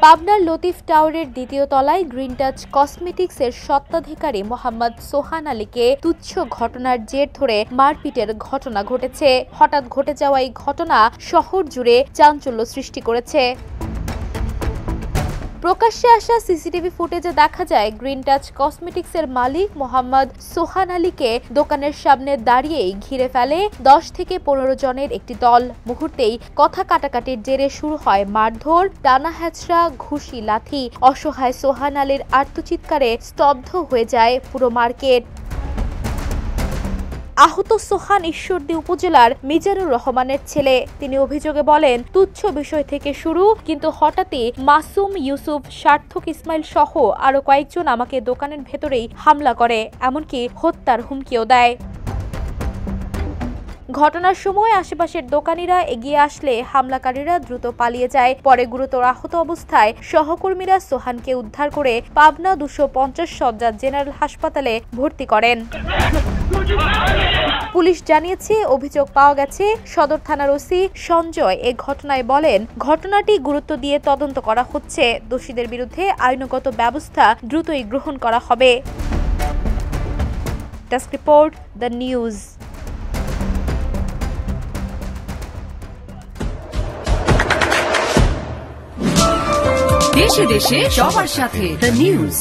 পাবনার লতিফ টাওয়ারের দ্বিতীয় তলায় গ্রিন টাচ কসমেটিক্সের স্বত্বাধিকারী মোহাম্মদ সোহান আলীকে তুচ্ছ ঘটনার জের ধরে মারপিটের ঘটনা ঘটেছে। হঠাৎ ঘটে যাওয়া এই ঘটনা শহর জুড়ে চাঞ্চল্য সৃষ্টি করেছে। প্রকাশ্যে আসা সিসিটিভি ফুটেজে দেখা যায় গ্রিন টাচ কসমেটিক্সের মালিক মোহাম্মদ সোহান আলীকে দোকানের সামনে দাঁড়িয়েই ঘিরে ফেলে 10 থেকে 15 জনের একটি দল। মুহূর্তেই কথা কাটাকাটির জেরে শুরু হয় মারধর, টানা হ্যাচড়া, ঘুষি, লাথি। অসহায় সোহান আলীর আর্তচিৎকারে স্তব্ধ হয়ে যায় পুরো মার্কেট। আহত সোহান ঈশ্বরদী উপজেলার মিজানুর রহমানের ছেলে। তিনি অভিযোগে বলেন, তুচ্ছ বিষয় থেকে শুরু, কিন্তু হঠাৎই মাসুম, ইউসুফ, সার্থক, ইসমাইল সহ আরো কয়েকজন আমাকে দোকানের ভেতরেই হামলা করে, এমনকি হত্যার হুমকিও দেয়। ঘটনার সময় আশেপাশের দোকানিরা এগিয়ে আসলে হামলাকারীরা দ্রুত পালিয়ে যায়। পরে গুরুতর আহত অবস্থায় সহকর্মীরা সোহানকে উদ্ধার করে পাবনা 250 শয্যার জেনারেল হাসপাতালে ভর্তি করেন। পুলিশ জানিয়েছে, অভিযোগ পাওয়া গেছে। সদর থানার ওসি সঞ্জয় এ ঘটনায় বলেন, ঘটনাটি গুরুত্ব দিয়ে তদন্ত করা হচ্ছে। দোষীদের বিরুদ্ধে আইনগত ব্যবস্থা দ্রুতই গ্রহণ করা হবে। Desk report, the news. দেশে দেশে সবার সাথে দ্য নিউজ।